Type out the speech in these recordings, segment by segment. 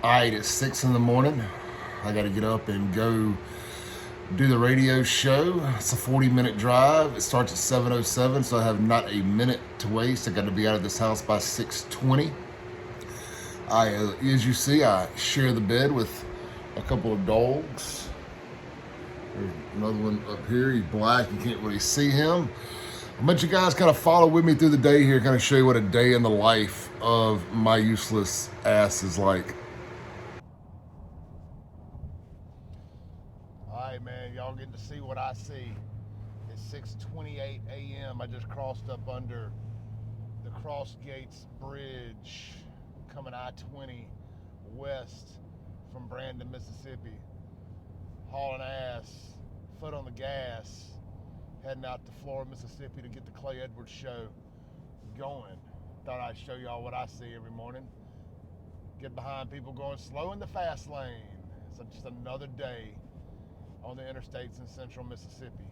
All right, it's 6 in the morning. I got to get up and go do the radio show. It's a 40-minute drive. It starts at 7:07, so I have not a minute to waste. I got to be out of this house by 6:20. As you see, I share the bed with a couple of dogs. There's another one up here. He's black. You can't really see him. I'll let you guys kind of follow with me through the day here, kind of show you what a day in the life of my useless ass is like. All right, man, y'all getting to see what I see. It's 6:28 a.m. I just crossed up under the Cross Gates Bridge, coming I-20 west from Brandon, Mississippi, hauling ass, foot on the gas, heading out to Flora, Mississippi to get the Clay Edwards show going. Thought I'd show y'all what I see every morning. Get behind people going slow in the fast lane. It's just another day on the interstates in central Mississippi.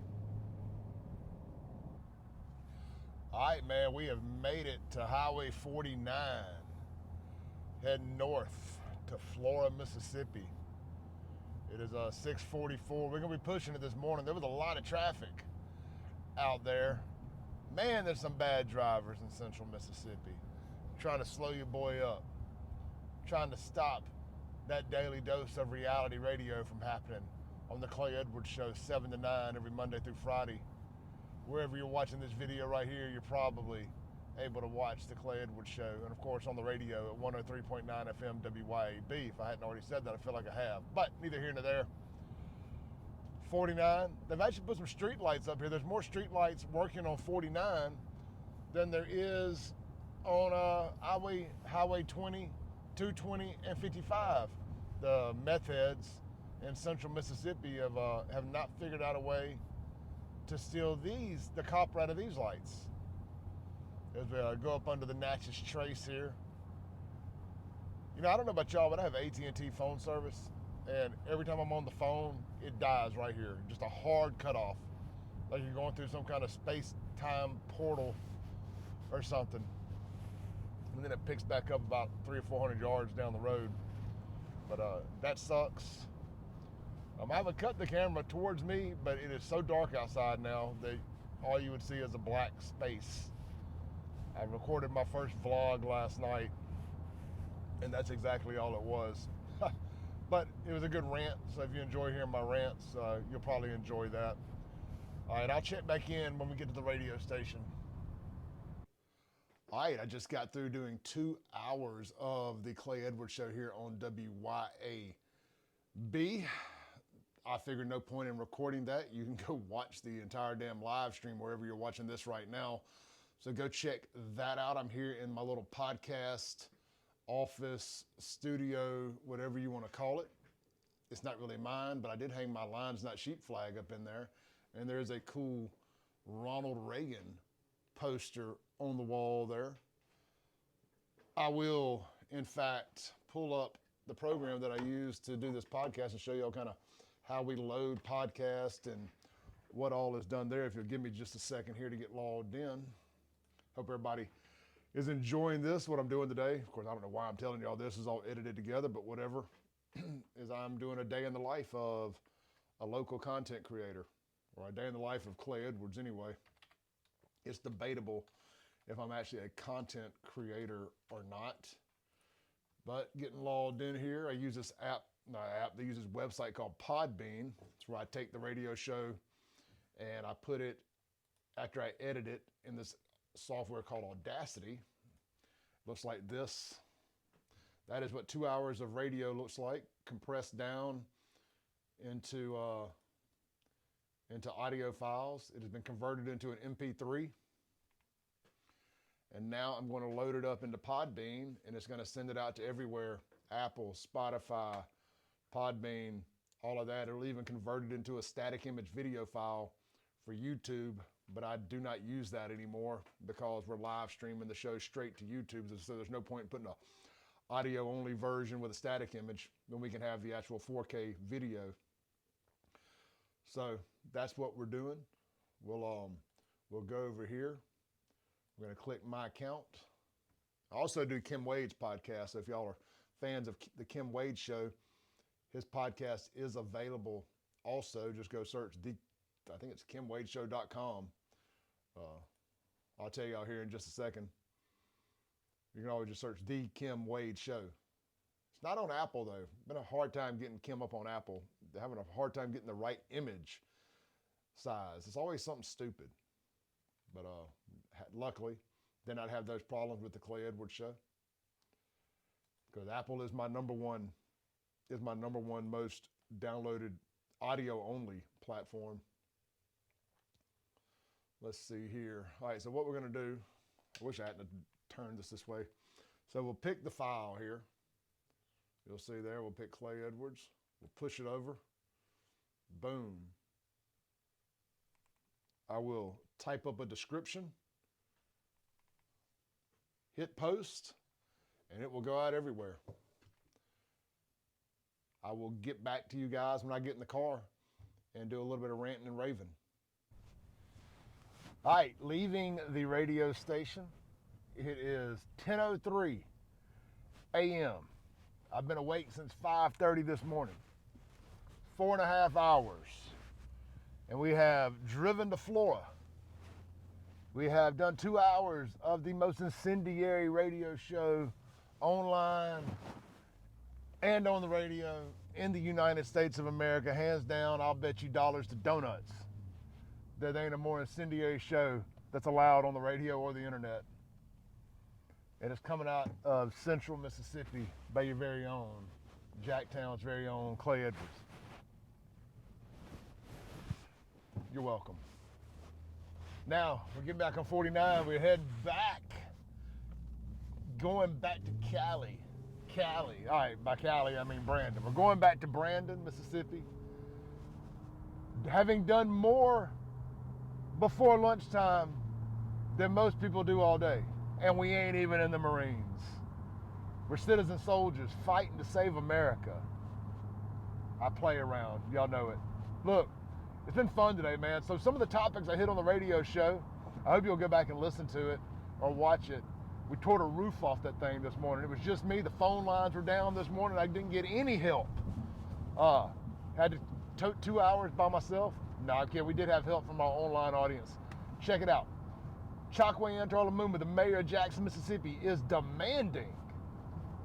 All right, man, we have made it to Highway 49, heading north to Flora, Mississippi. It is 6:44. We're going to be pushing it this morning. There was a lot of traffic out there. Man, there's some bad drivers in central Mississippi trying to slow your boy up, trying to stop that daily dose of reality radio from happening on the Clay Edwards show, 7 to 9 every Monday through Friday. Wherever you're watching this video right here, you're probably able to watch the Clay Edwards show. And of course on the radio at 103.9 FM WYAB. If I hadn't already said that, I feel like I have. But neither here nor there. 49, they've actually put some street lights up here. There's more street lights working on 49 than there is on Highway 20, 220, and 55. The meth heads in central Mississippi have not figured out a way to steal the copper out of these lights. As we go up under the Natchez Trace here. You know, I don't know about y'all, but I have AT&T phone service, and every time I'm on the phone, it dies right here. Just a hard cutoff, like you're going through some kind of space-time portal or something. And then it picks back up about 300 or 400 yards down the road. But that sucks. I haven't cut the camera towards me, but it is so dark outside now that all you would see is a black space. I recorded my first vlog last night, and that's exactly all it was. But it was a good rant, so if you enjoy hearing my rants, you'll probably enjoy that. All right, I'll check back in when we get to the radio station. All right, I just got through doing 2 hours of the Clay Edwards show here on WYAB. I figured no point in recording that. You can go watch the entire damn live stream wherever you're watching this right now. So go check that out. I'm here in my little podcast office, studio, whatever you want to call it. It's not really mine, but I did hang my Lines Not Sheep flag up in there. And there's a cool Ronald Reagan poster on the wall there. I will, in fact, pull up the program that I use to do this podcast and show y'all kind of how we load podcast and what all is done there. If you'll give me just a second here to get logged in. Hope everybody is enjoying this, what I'm doing today. Of course, I don't know why I'm telling y'all this is all edited together, but whatever. Is I'm doing a day in the life of a local content creator, or a day in the life of Clay Edwards anyway. It's debatable if I'm actually a content creator or not. But getting logged in here, I use this they use this website called Podbean. It's where I take the radio show and I put it, after I edit it, in this software called Audacity. Looks like this. That is what 2 hours of radio looks like, compressed down into audio files. It has been converted into an MP3. And now I'm going to load it up into Podbean, and it's going to send it out to everywhere. Apple, Spotify, Podbean, all of that. It'll even convert it into a static image video file for YouTube, but I do not use that anymore because we're live streaming the show straight to YouTube. So there's no point in putting an audio only version with a static image when we can have the actual 4K video. So that's what we're doing. We'll go over here. We're going to click my account. I also do Kim Wade's podcast, so if y'all are fans of the Kim Wade Show, his podcast is available also. Just go search I think it's KimWadeShow.com. I'll tell y'all here in just a second. You can always just search The Kim Wade Show. It's not on Apple, though. Been a hard time getting Kim up on Apple. They're having a hard time getting the right image size. It's always something stupid. But luckily, then I'd have those problems with the Clay Edwards Show. Because Apple is my number one most downloaded audio-only platform. Let's see here. All right, so what we're going to do, I wish I hadn't turned this way. So we'll pick the file here. You'll see there, we'll pick Clay Edwards. We'll push it over. Boom. I will type up a description, hit post, and it will go out everywhere. I will get back to you guys when I get in the car and do a little bit of ranting and raving. All right, leaving the radio station. It is 10:03 a.m. I've been awake since 5:30 this morning. 4.5 hours. And we have driven to Flora. We have done 2 hours of the most incendiary radio show online and on the radio in the United States of America. Hands down, I'll bet you dollars to donuts that ain't a more incendiary show that's allowed on the radio or the internet. And it's coming out of central Mississippi by your very own, Jacktown's very own Clay Edwards. You're welcome. Now, we're getting back on 49. We're heading back, going back to Cali. All right, by Cali, I mean Brandon. We're going back to Brandon, Mississippi. Having done more before lunchtime than most people do all day. And we ain't even in the Marines. We're citizen soldiers fighting to save America. I play around, y'all know it. Look, it's been fun today, man. So some of the topics I hit on the radio show, I hope you'll go back and listen to it or watch it. We tore the roof off that thing this morning. It was just me. The phone lines were down this morning. I didn't get any help. Had to tote 2 hours by myself. No, okay, we did have help from our online audience. Check it out. Chokwe Antarlamuma, the mayor of Jackson, Mississippi, is demanding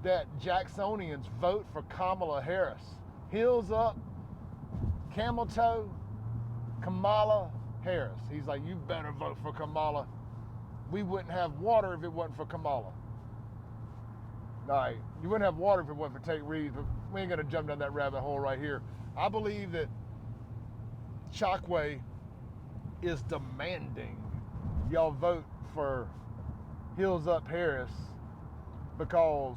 that Jacksonians vote for Kamala Harris. Heels up, camel toe, Kamala Harris. He's like, you better vote for Kamala. We wouldn't have water if it wasn't for Kamala. All right, you wouldn't have water if it wasn't for Tate Reeves, but we ain't gonna jump down that rabbit hole right here. I believe that Chokwe is demanding y'all vote for Heels Up Harris because,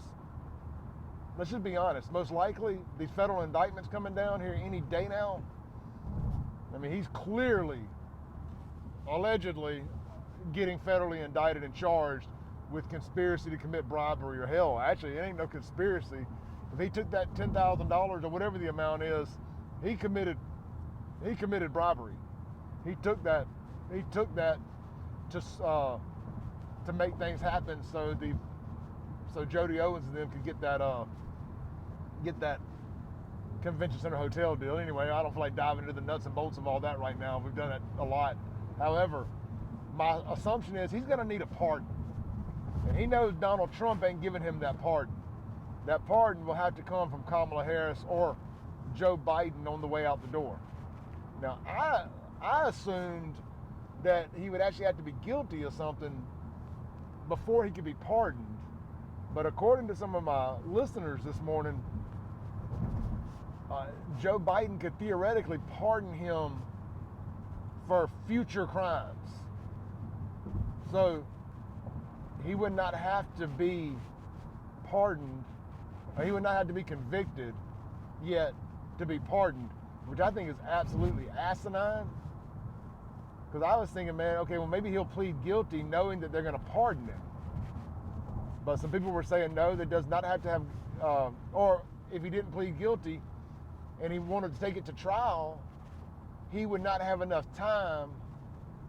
let's just be honest, most likely these federal indictments coming down here any day now. I mean, he's clearly, allegedly, getting federally indicted and charged with conspiracy to commit bribery, or hell, actually, it ain't no conspiracy. If he took that $10,000 or whatever the amount is, he committed bribery. He took that to make things happen so Jody Owens and them could get that convention center hotel deal. Anyway, I don't feel like diving into the nuts and bolts of all that right now. We've done it a lot. However, my assumption is he's going to need a pardon. And he knows Donald Trump ain't giving him that pardon. That pardon will have to come from Kamala Harris or Joe Biden on the way out the door. Now, I assumed that he would actually have to be guilty of something before he could be pardoned. But according to some of my listeners this morning, Joe Biden could theoretically pardon him for future crimes. So he would not have to be pardoned, or he would not have to be convicted yet to be pardoned, which I think is absolutely asinine. Because I was thinking, man, okay, well, maybe he'll plead guilty knowing that they're going to pardon him. But some people were saying, no, that does not have to have, or if he didn't plead guilty and he wanted to take it to trial, he would not have enough time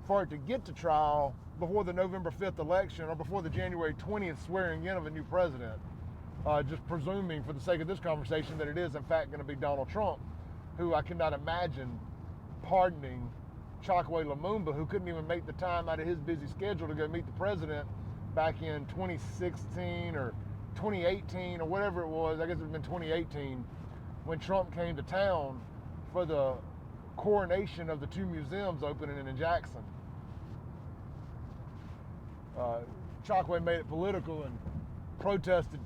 for it to get to trial before the November 5th election or before the January 20th swearing in of a new president. just presuming for the sake of this conversation that it is in fact going to be Donald Trump, who I cannot imagine pardoning Chokwe Lumumba, who couldn't even make the time out of his busy schedule to go meet the president back in 2016 or 2018 or whatever it was. I guess it would have been 2018 when Trump came to town for the coronation of the two museums opening in Jackson. Chokwe made it political and protested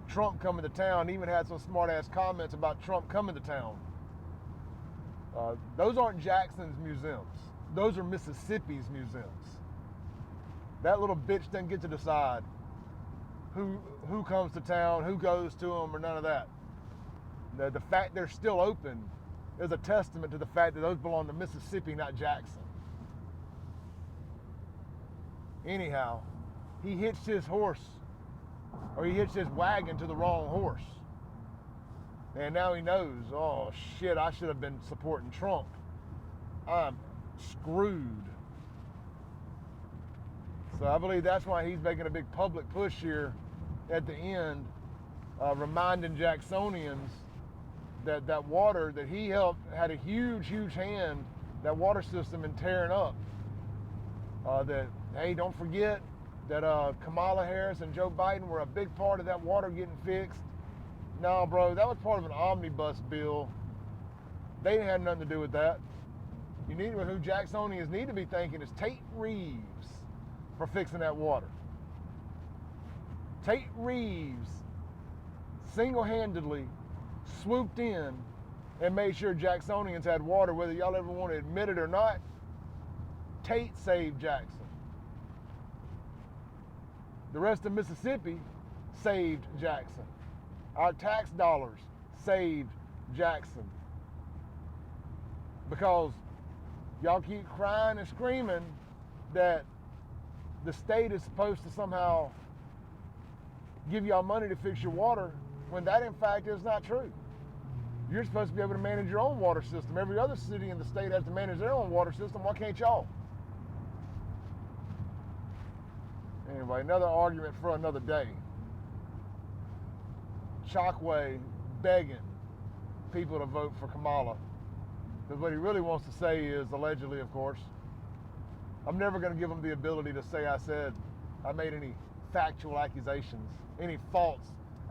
Trump coming to town, even had some smart-ass comments about Trump coming to town. Those aren't Jackson's museums. Those are Mississippi's museums. That little bitch doesn't get to decide who comes to town, who goes to them, or none of that. The fact they're still open is a testament to the fact that those belong to Mississippi, not Jackson. Anyhow, he hitched his horse, or he hitched his wagon to the wrong horse. And now he knows, oh shit, I should have been supporting Trump. I'm screwed. So I believe that's why he's making a big public push here at the end, reminding Jacksonians that that water that he helped had a huge hand, that water system, in tearing up. That, hey, don't forget that Kamala Harris and Joe Biden were a big part of that water getting fixed. No, bro, that was part of an omnibus bill. They had nothing to do with that. Who Jacksonians need to be thanking is Tate Reeves for fixing that water. Tate Reeves single-handedly swooped in and made sure Jacksonians had water, whether y'all ever want to admit it or not. Tate saved Jackson. The rest of Mississippi saved Jackson. Our tax dollars saved Jackson. Because y'all keep crying and screaming that the state is supposed to somehow give y'all money to fix your water, when that in fact is not true. You're supposed to be able to manage your own water system. Every other city in the state has to manage their own water system. Why can't y'all? Anyway, another argument for another day. Chokwe begging people to vote for Kamala. Because what he really wants to say is, allegedly, of course, I'm never going to give him the ability to say I made any factual accusations, any false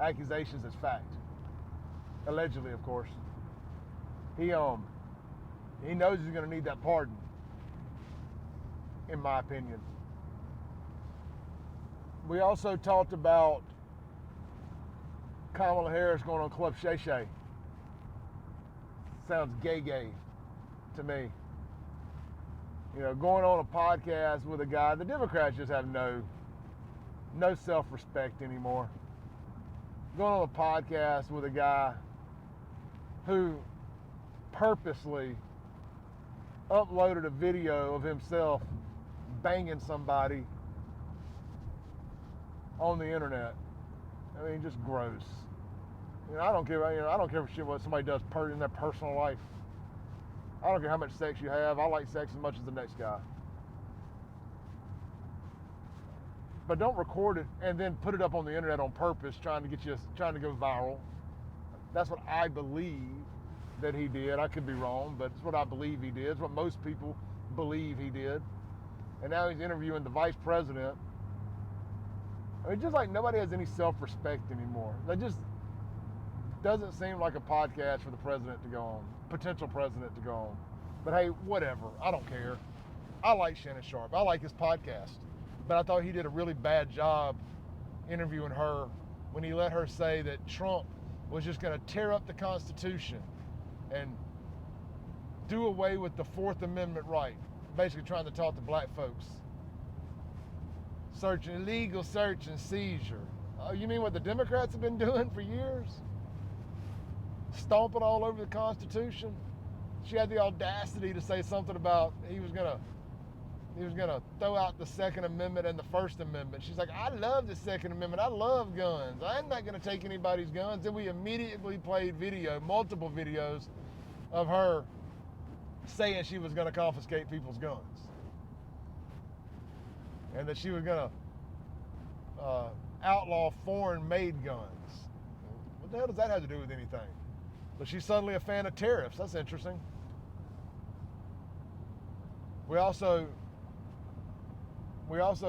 accusations as fact. Allegedly, of course. He knows he's going to need that pardon, in my opinion. We also talked about Kamala Harris going on Club Shay Shay. Sounds gay to me. You know, going on a podcast with a guy, the Democrats just have no self-respect anymore. Going on a podcast with a guy who purposely uploaded a video of himself banging somebody on the internet. I mean, just gross. You know, I don't care for shit what somebody does in their personal life. I don't care how much sex you have. I like sex as much as the next guy. But don't record it and then put it up on the internet on purpose, trying to go viral. That's what I believe that he did. I could be wrong, but it's what I believe he did. It's what most people believe he did. And now he's interviewing the vice president. I mean, just like nobody has any self-respect anymore. That just doesn't seem like a podcast for the president to go on, potential president to go on. But hey, whatever. I don't care. I like Shannon Sharp. I like his podcast. But I thought he did a really bad job interviewing her when he let her say that Trump was just going to tear up the Constitution and do away with the Fourth Amendment right, basically trying to talk to black folks. Illegal search and seizure. Oh, you mean what the Democrats have been doing for years? Stomping all over the Constitution. She had the audacity to say something about he was gonna throw out the Second Amendment and the First Amendment. She's like, I love the Second Amendment. I love guns. I'm not gonna take anybody's guns. Then we immediately played multiple videos of her saying she was gonna confiscate people's guns. And that she was gonna outlaw foreign-made guns. What the hell does that have to do with anything? But she's suddenly a fan of tariffs. That's interesting. We also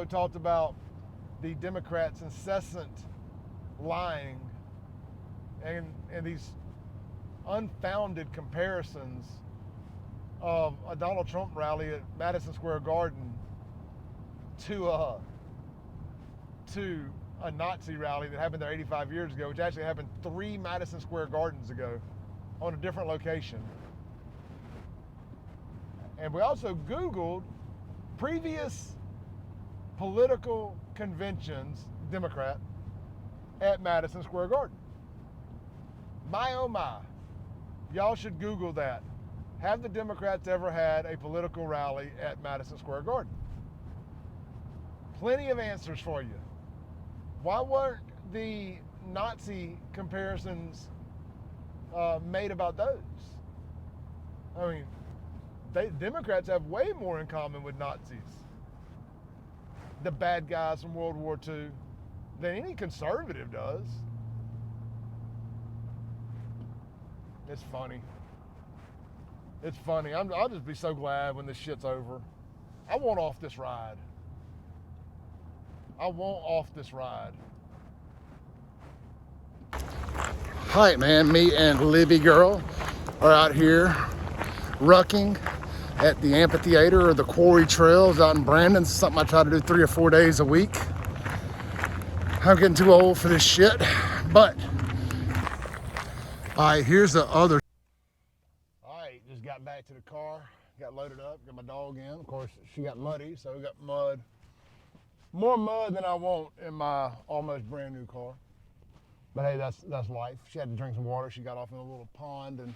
talked about the Democrats' incessant lying and these unfounded comparisons of a Donald Trump rally at Madison Square Garden to a Nazi rally that happened there 85 years ago, which actually happened 3 Madison Square Gardens ago on a different location. And we also Googled previous political conventions, Democrat, at Madison Square Garden. My oh my, y'all should Google that. Have the Democrats ever had a political rally at Madison Square Garden? Plenty of answers for you. Why weren't the Nazi comparisons made about those? I mean, Democrats have way more in common with Nazis, the bad guys from World War II, than any conservative does. It's funny. It's funny. I'll just be so glad when this shit's over. I want off this ride. I want off this ride. Hi, man. Me and Libby girl are out here rucking at the amphitheater or the quarry trails out in Brandon. It's something I try to do 3 or 4 days a week. I'm getting too old for this shit, but all right, here's the other. All right, just got back to the car, got loaded up, got my dog in. Of course, she got muddy, so we got mud. More mud than I want in my almost brand new car. But hey, that's life. She had to drink some water. She got off in a little pond and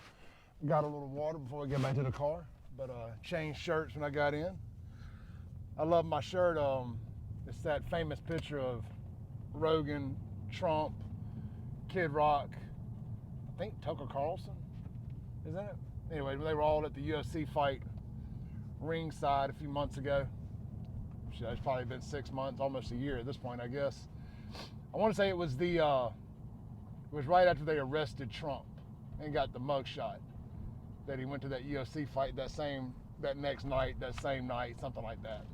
got a little water before we get back to the car. But changed shirts when I got in. I love my shirt. It's that famous picture of Rogan, Trump, Kid Rock, I think Tucker Carlson, isn't it? Anyway, they were all at the UFC fight ringside a few months ago. It's probably been 6 months, almost a year at this point, I guess. I want to say it was right after they arrested Trump and got the mugshot that he went to that UFC fight that next night, that same night, something like that.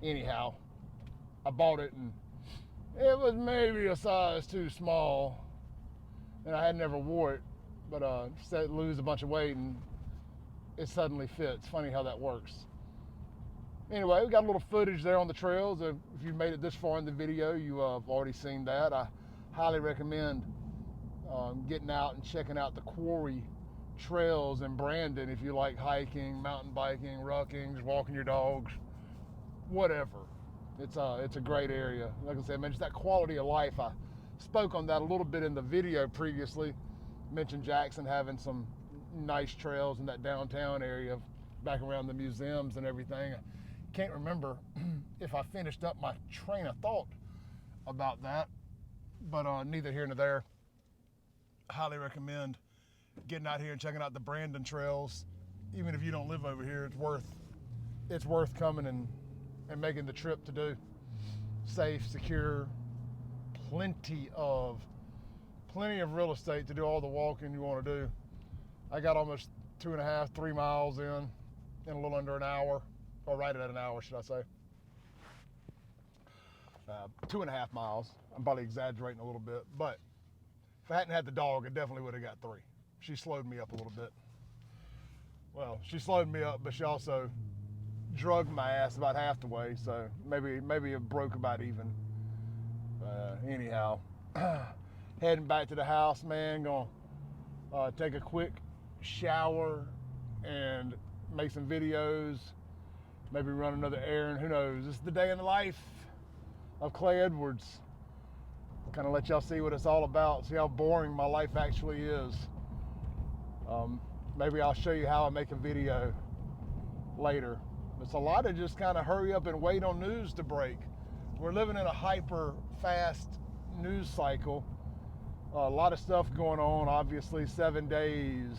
Anyhow, I bought it and it was maybe a size too small, and I had never wore it, but said lose a bunch of weight and it suddenly fits. Funny how that works. Anyway, we got a little footage there on the trails. If you've made it this far in the video, you have already seen that. I highly recommend getting out and checking out the quarry trails in Brandon if you like hiking, mountain biking, rucking, just walking your dogs, whatever. It's a great area. Like I said, man, just that quality of life. I spoke on that a little bit in the video previously. Mentioned Jackson having some nice trails in that downtown area back around the museums and everything. Can't remember if I finished up my train of thought about that, but neither here nor there. Highly recommend getting out here and checking out the Brandon trails. Even if you don't live over here, it's worth coming and making the trip to do. Safe, secure, plenty of real estate to do all the walking you want to do. I got almost 2.5, 3 miles in a little under an hour. Or right at an hour, should I say. 2.5 miles. I'm probably exaggerating a little bit, but if I hadn't had the dog, I definitely would have got 3. She slowed me up a little bit. Well, she slowed me up, but she also drugged my ass about half the way, so maybe it broke about even. Anyhow, heading back to the house, man, gonna take a quick shower and make some videos. Maybe run another errand, who knows. This is the day in the life of Clay Edwards. Kind of let y'all see what it's all about, see how boring my life actually is. Maybe I'll show you how I make a video later. It's a lot of just kind of hurry up and wait on news to break. We're living in a hyper fast news cycle. A lot of stuff going on, obviously. 7 days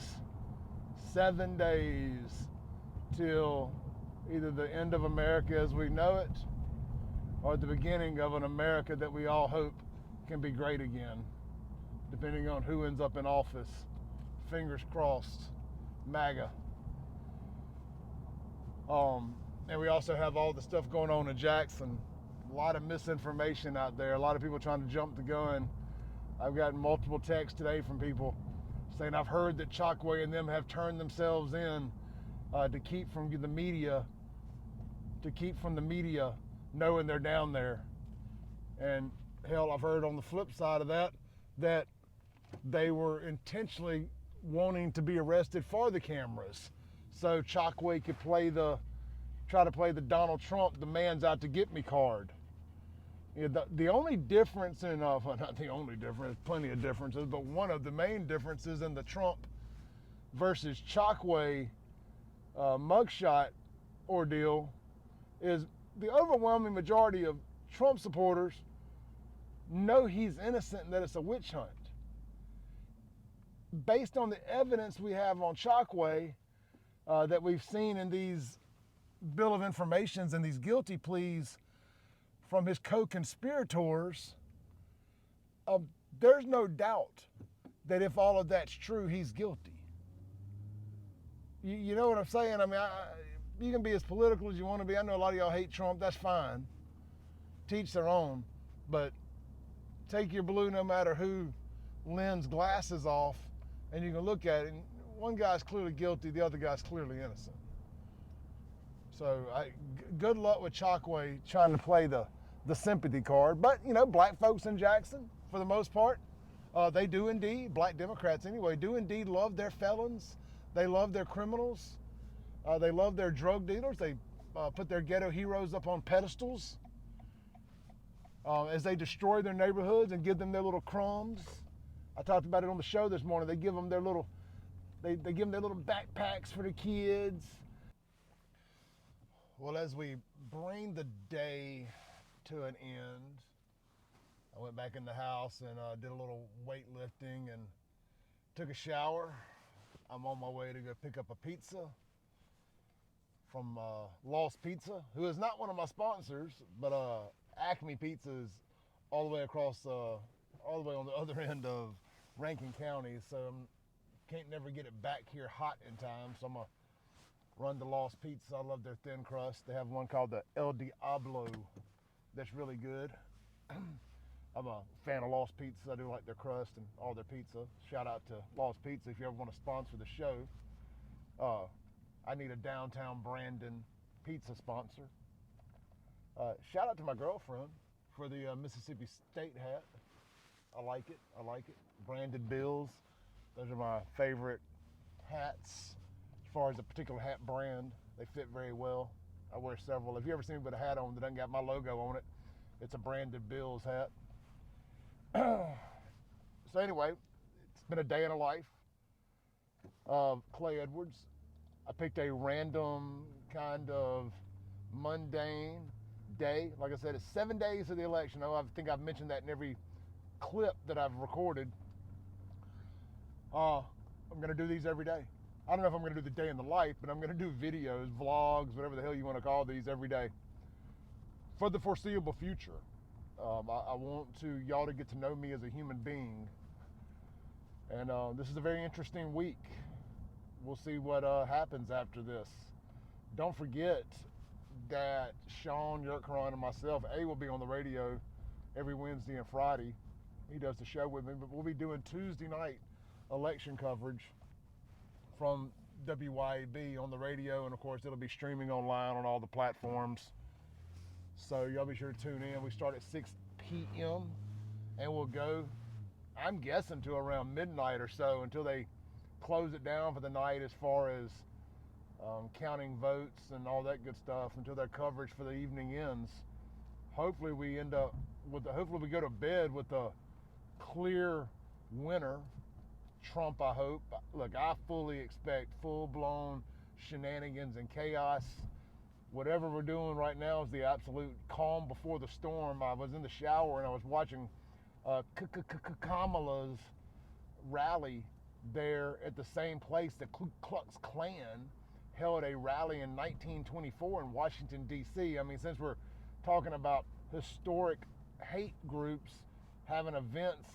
till either the end of America as we know it or the beginning of an America that we all hope can be great again, depending on who ends up in office. Fingers crossed. MAGA. And we also have all the stuff going on in Jackson. A lot of misinformation out there. A lot of people trying to jump the gun. I've gotten multiple texts today from people saying, I've heard that Chokwe and them have turned themselves in to keep from the media knowing they're down there. And hell, I've heard on the flip side of that they were intentionally wanting to be arrested for the cameras, so Chokwe could try to play the Donald Trump, the man's out to get me card. You know, the only difference in, well, not the only difference, plenty of differences, but one of the main differences in the Trump versus Chokwe mugshot ordeal is the overwhelming majority of Trump supporters know he's innocent and that it's a witch hunt. Based on the evidence we have on Chokwe that we've seen in these bill of informations and these guilty pleas from his co-conspirators, there's no doubt that if all of that's true, he's guilty. You know what I'm saying? I mean, you can be as political as you want to be. I know a lot of y'all hate Trump. That's fine. Teach their own. But take your blue no matter who lens glasses off, and you can look at it. And one guy's clearly guilty. The other guy's clearly innocent. So good luck with Chokwe trying to play the sympathy card. But, you know, black folks in Jackson, for the most part, they do indeed, black Democrats anyway, do indeed love their felons. They love their criminals. They love their drug dealers. They put their ghetto heroes up on pedestals as they destroy their neighborhoods and give them their little crumbs. I talked about it on the show this morning. They give them their little, they give them their little backpacks for the kids. Well, as we bring the day to an end, I went back in the house and did a little weightlifting and took a shower. I'm on my way to go pick up a pizza from Lost Pizza, who is not one of my sponsors, but Acme Pizza is all the way across, all the way on the other end of Rankin County, so I can't never get it back here hot in time, so I'm going to run to Lost Pizza. I love their thin crust. They have one called the El Diablo that's really good. I'm a fan of Lost Pizza. I do like their crust and all their pizza. Shout out to Lost Pizza if you ever want to sponsor the show. I need a downtown Brandon pizza sponsor. Shout out to my girlfriend for the Mississippi State hat. I like it. Branded bills. Those are my favorite hats as far as a particular hat brand. They fit very well. I wear several. If you ever seen me with a hat on that doesn't got my logo on it, it's a Branded Bills hat. So anyway, it's been a day in the life of Clay Edwards. I picked a random kind of mundane day. Like I said, it's 7 days of the election. I think I've mentioned that in every clip that I've recorded. I'm going to do these every day. I don't know if I'm going to do the day in the life, but I'm going to do videos, vlogs, whatever the hell you want to call these, every day for the foreseeable future. I want y'all to get to know me as a human being. And this is a very interesting week. We'll see what happens after this. Don't forget that Sean Yerkeron and myself, will be on the radio every Wednesday and Friday. He does the show with me, but we'll be doing Tuesday night election coverage from WYAB on the radio, and of course it'll be streaming online on all the platforms. So y'all be sure to tune in. We start at 6 p.m. and we'll go, I'm guessing, to around midnight or so until they close it down for the night as far as counting votes and all that good stuff, until their coverage for the evening ends. Hopefully we go to bed with a clear winner. Trump, I hope. Look, I fully expect full-blown shenanigans and chaos. Whatever we're doing right now is the absolute calm before the storm. I was in the shower and I was watching Kamala's rally there at the same place the Ku Klux Klan held a rally in 1924 in Washington, D.C. I mean, since we're talking about historic hate groups having events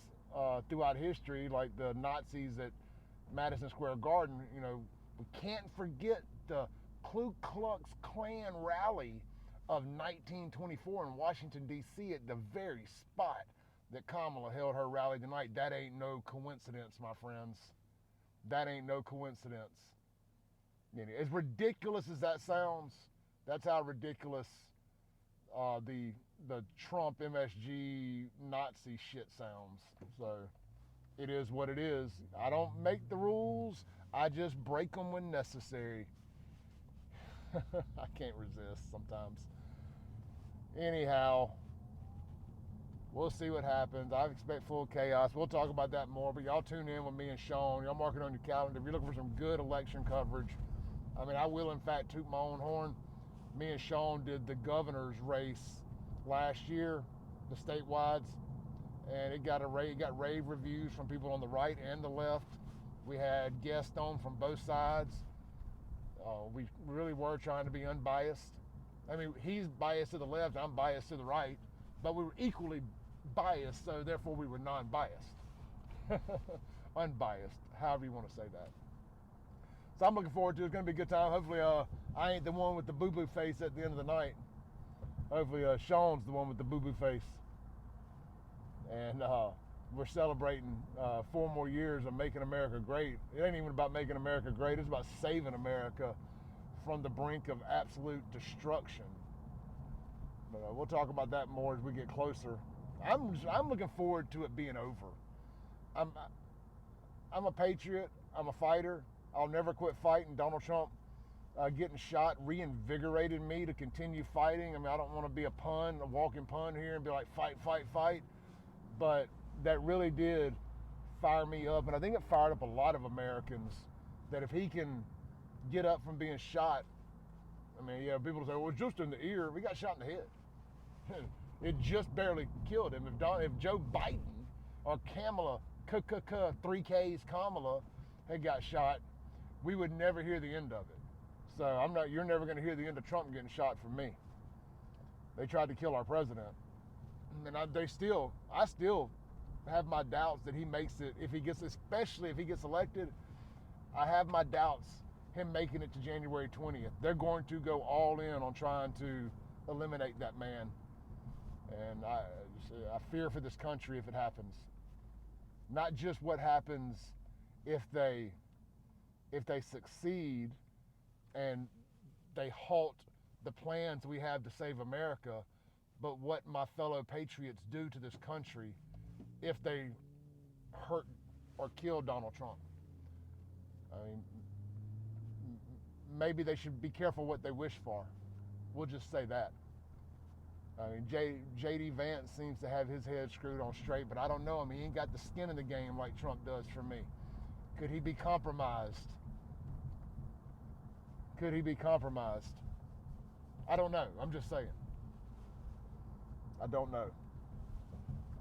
throughout history, like the Nazis at Madison Square Garden. You know, we can't forget the Ku Klux Klan rally of 1924 in Washington, D.C. at the very spot that Kamala held her rally tonight. That ain't no coincidence, my friends. That ain't no coincidence. You know, as ridiculous as that sounds, that's how ridiculous the Trump MSG Nazi shit sounds. So it is what it is. I don't make the rules. I just break them when necessary. I can't resist sometimes. Anyhow, we'll see what happens. I expect full chaos. We'll talk about that more, but y'all tune in with me and Sean. Y'all mark it on your calendar. If you're looking for some good election coverage, I mean, I will, in fact, toot my own horn. Me and Sean did the governor's race last year, the statewide, and it got rave reviews from people on the right and the left. We had guests on from both sides. We really were trying to be unbiased. I mean, he's biased to the left, I'm biased to the right, but we were equally biased, so therefore we were non-biased. Unbiased, however you want to say that. So I'm looking forward to it. It's going to be a good time. Hopefully I ain't the one with the boo-boo face at the end of the night. Hopefully Sean's the one with the boo-boo face. And we're celebrating 4 more years of making America great. It ain't even about making America great. It's about saving America from the brink of absolute destruction. But we'll talk about that more as we get closer. I'm looking forward to it being over. I'm a patriot. I'm a fighter. I'll never quit fighting. Donald Trump getting shot reinvigorated me to continue fighting. I mean, I don't want to be a walking pun here and be like, fight, fight, fight. But that really did fire me up. And I think it fired up a lot of Americans that if he can get up from being shot, I mean, yeah, people say, well, it's just in the ear. We got shot in the head. It just barely killed him. If Joe Biden or Kamala, 3Ks Kamala, had got shot, we would never hear the end of it. So you're never going to hear the end of Trump getting shot from me. They tried to kill our president. And I still have my doubts that he makes it, especially if he gets elected. I have my doubts him making it to January 20th. They're going to go all in on trying to eliminate that man. And I fear for this country if it happens. Not just what happens if they succeed and they halt the plans we have to save America, but what my fellow patriots do to this country if they hurt or kill Donald Trump. I mean, maybe they should be careful what they wish for. We'll just say that. I mean, J.D. Vance seems to have his head screwed on straight, but I don't know him. He ain't got the skin in the game like Trump does for me. Could he be compromised? Could he be compromised? I don't know. I'm just saying. I don't know.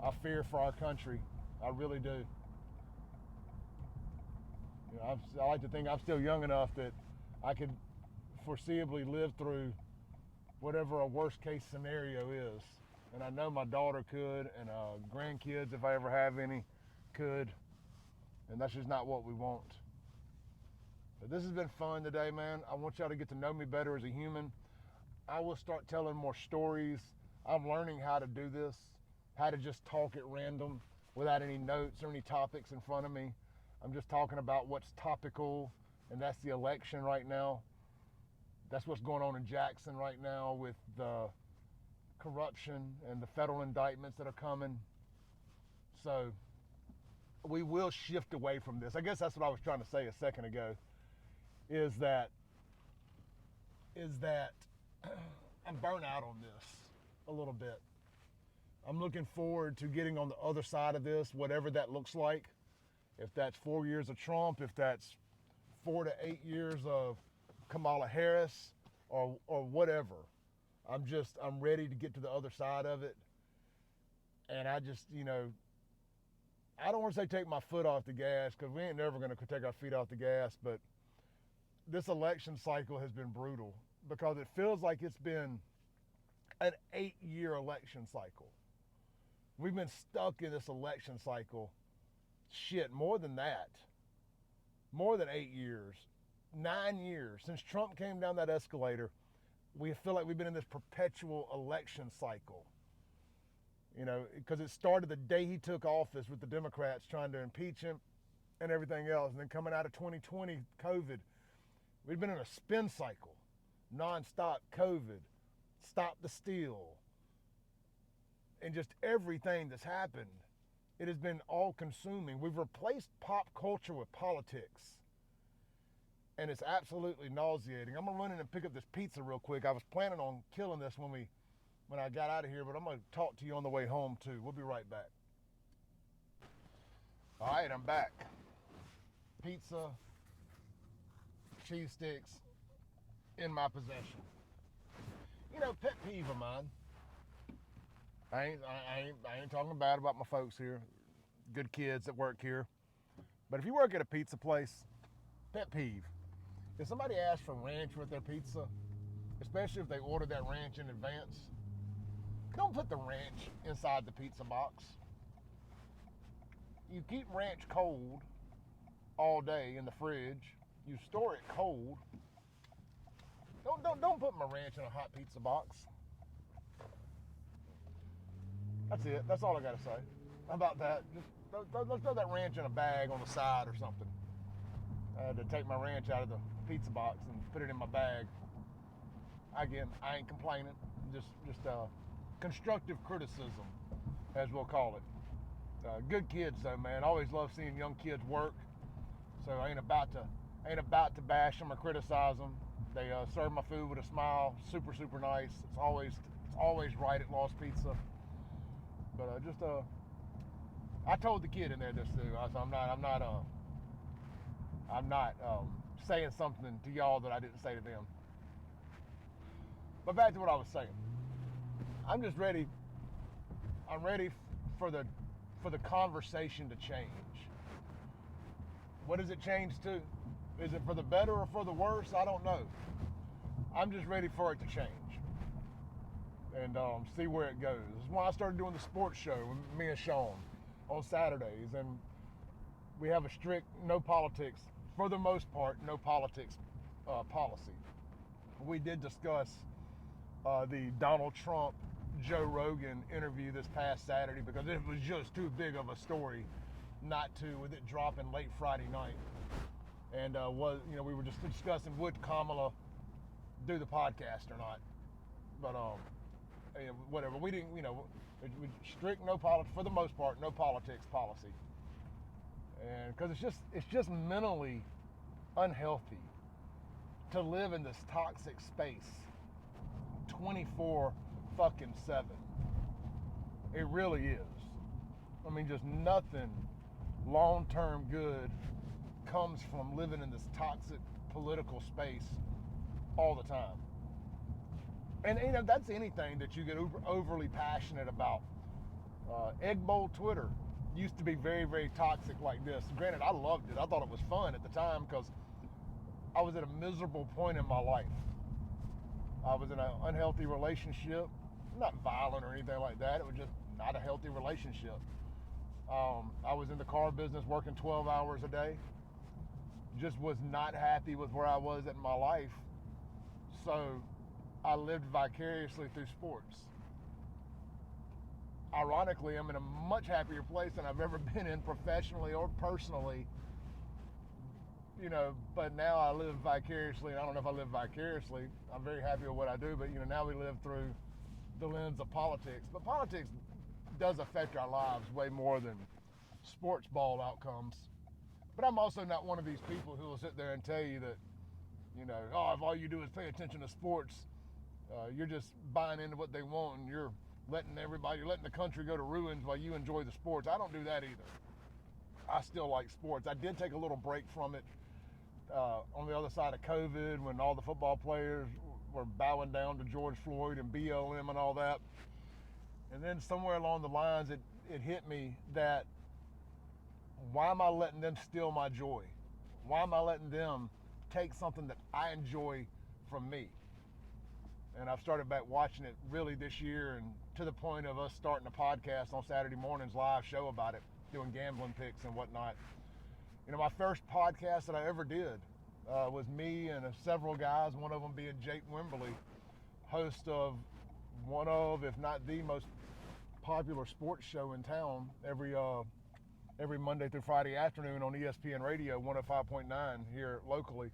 I fear for our country. I really do. You know, I like to think I'm still young enough that I could foreseeably live through whatever a worst case scenario is. And I know my daughter could, and grandkids, if I ever have any, could. And that's just not what we want. But this has been fun today, man. I want y'all to get to know me better as a human. I will start telling more stories. I'm learning how to do this, how to just talk at random without any notes or any topics in front of me. I'm just talking about what's topical, and that's the election right now. That's what's going on in Jackson right now with the corruption and the federal indictments that are coming. So we will shift away from this. I guess that's what I was trying to say a second ago, is that I'm burnt out on this a little bit. I'm looking forward to getting on the other side of this, whatever that looks like. If that's 4 years of Trump, if that's 4 to 8 years of Kamala Harris, or whatever. I'm ready to get to the other side of it. And I just, I don't want to say take my foot off the gas, because we ain't never going to take our feet off the gas, but this election cycle has been brutal, because it feels like it's been an 8-year election cycle. We've been stuck in this election cycle, more than that. More than 8 years, 9 years. Since Trump came down that escalator, we feel like we've been in this perpetual election cycle. Because it started the day he took office with the Democrats trying to impeach him and everything else. And then coming out of 2020, COVID, we've been in a spin cycle, nonstop COVID, stop the steal, and just everything that's happened. It has been all-consuming. We've replaced pop culture with politics, and it's absolutely nauseating. I'm gonna run in and pick up this pizza real quick. I was planning on killing this when I got out of here, but I'm gonna talk to you on the way home too. We'll be right back. All right, I'm back. Pizza, cheese sticks in my possession. Pet peeve of mine. I ain't talking bad about my folks here. Good kids that work here. But if you work at a pizza place, pet peeve. If somebody asks for ranch with their pizza, especially if they order that ranch in advance, don't put the ranch inside the pizza box. You keep ranch cold all day in the fridge. You store it cold. Don't put my ranch in a hot pizza box. That's it. That's all I got to say. How about that? Just let's throw that ranch in a bag on the side or something. I had to take my ranch out of the pizza box and put it in my bag. Again, I ain't complaining. Just constructive criticism, as we'll call it. Good kids though, man. Always love seeing young kids work. So I ain't about to bash them or criticize them. They serve my food with a smile. Super, super nice. It's always right at Lost Pizza. But I told the kid in there this too. I'm not saying something to y'all that I didn't say to them. But back to what I was saying. I'm just ready. I'm ready for the conversation to change. What does it change to? Is it for the better or for the worse? I don't know. I'm just ready for it to change and see where it goes. This is why I started doing the sports show with me and Sean on Saturdays, and we have a strict no politics, for the most part, no politics policy. We did discuss the Donald Trump, Joe Rogan interview this past Saturday because it was just too big of a story not to, with it dropping late Friday night. And we were just discussing would Kamala do the podcast or not. But whatever. We didn't, we strict no politics, for the most part, no politics policy. And because it's just mentally unhealthy to live in this toxic space 24 fucking 7. It really is. I mean, just nothing long-term good comes from living in this toxic political space all the time. And that's anything that you get overly passionate about. Egg Bowl Twitter used to be very, very toxic like this. Granted, I loved it. I thought it was fun at the time because I was at a miserable point in my life. I was in an unhealthy relationship, not violent or anything like that. It was just not a healthy relationship. I was in the car business working 12 hours a day. Just was not happy with where I was in my life. So I lived vicariously through sports. Ironically, I'm in a much happier place than I've ever been in professionally or personally. But now I live vicariously. I don't know if I live vicariously. I'm very happy with what I do, but now we live through the lens of politics. But politics does affect our lives way more than sports ball outcomes. But I'm also not one of these people who will sit there and tell you that, if all you do is pay attention to sports, you're just buying into what they want and you're letting the country go to ruins while you enjoy the sports. I don't do that either. I still like sports. I did take a little break from it on the other side of COVID when all the football players were bowing down to George Floyd and BLM and all that. And then somewhere along the lines, it hit me that why am I letting them steal my joy? Why am I letting them take something that I enjoy from me? And I've started back watching it really this year, and to the point of us starting a podcast on Saturday mornings, live show about it, doing gambling picks and whatnot. You know, my first podcast that I ever did was me and several guys, one of them being Jake Wimberly, host of one of, if not the most popular sports show in town, every Monday through Friday afternoon on ESPN Radio 105.9 here locally.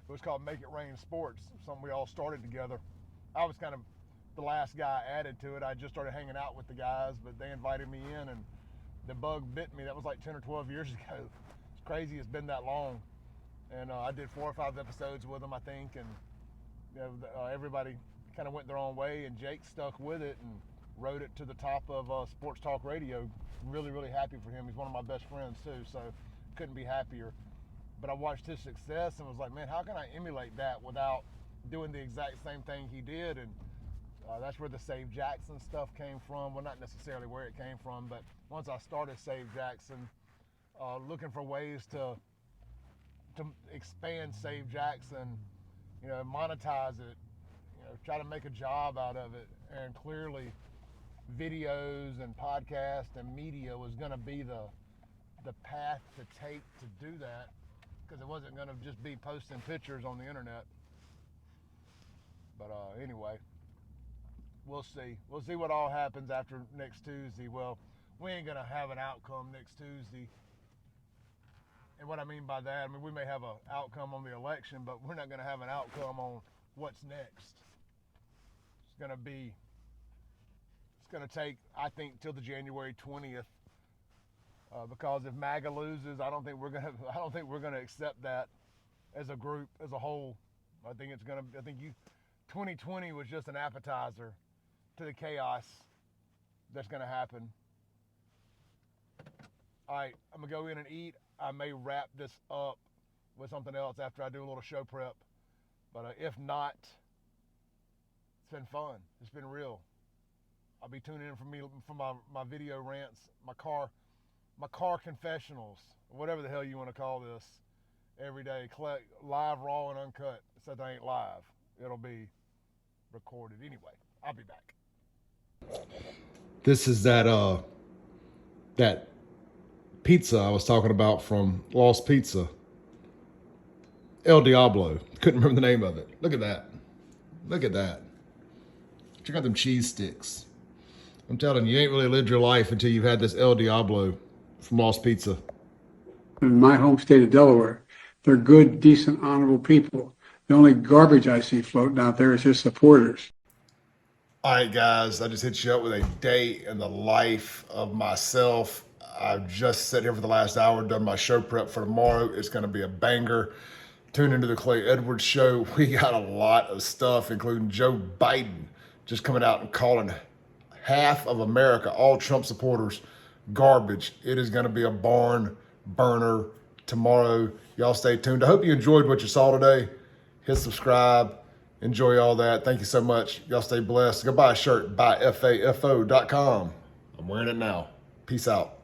It was called Make It Rain Sports, something we all started together. I was kind of the last guy added to it. I just started hanging out with the guys, but they invited me in, and the bug bit me. That was like 10 or 12 years ago. It's crazy it's been that long. And I did 4 or 5 episodes with them, I think, and you know, everybody kind of went their own way, and Jake stuck with it and rode it to the top of Sports Talk Radio. Really, really happy for him. He's one of my best friends too, so couldn't be happier. But I watched his success and was like, man, how can I emulate that without doing the exact same thing he did? And that's where the Save Jackson stuff came from. Well, not necessarily where it came from, but once I started Save Jackson, looking for ways to expand Save Jackson, you know, monetize it, you know, try to make a job out of it. And clearly videos and podcasts and media was going to be the path to take to do that, because it wasn't going to just be posting pictures on the internet. But anyway, we'll see. We'll see what all happens after next Tuesday. Well, we ain't going to have an outcome next Tuesday. And what I mean by that, I mean, we may have an outcome on the election, but we're not going to have an outcome on what's next. It's going to take, I think, till the January 20th. Because if MAGA loses, I don't think we're gonna accept that as a group, as a whole. I think 2020 was just an appetizer to the chaos that's gonna happen. All right, I'm gonna go in and eat. I may wrap this up with something else after I do a little show prep, but if not, it's been fun. It's been real. I'll be tuning in for my video rants, my car confessionals, whatever the hell you want to call this, every day. Live, raw, and uncut. Except I ain't live. It'll be recorded. Anyway, I'll be back. This is that pizza I was talking about from Lost Pizza. El Diablo. Couldn't remember the name of it. Look at that. Look at that. Check out them cheese sticks. I'm telling you, you ain't really lived your life until you've had this El Diablo from Lost Pizza. In my home state of Delaware, they're good, decent, honorable people. The only garbage I see floating out there is his supporters. All right, guys, I just hit you up with a day in the life of myself. I've just sat here for the last hour, done my show prep for tomorrow. It's going to be a banger. Tune into the Clay Edwards Show. We got a lot of stuff, including Joe Biden just coming out and calling half of America, all Trump supporters, garbage. It is going to be a barn burner tomorrow. Y'all stay tuned. I hope you enjoyed what you saw today. Hit subscribe. Enjoy all that. Thank you so much. Y'all stay blessed. Go buy a shirt. Buyfafo.com. I'm wearing it now. Peace out.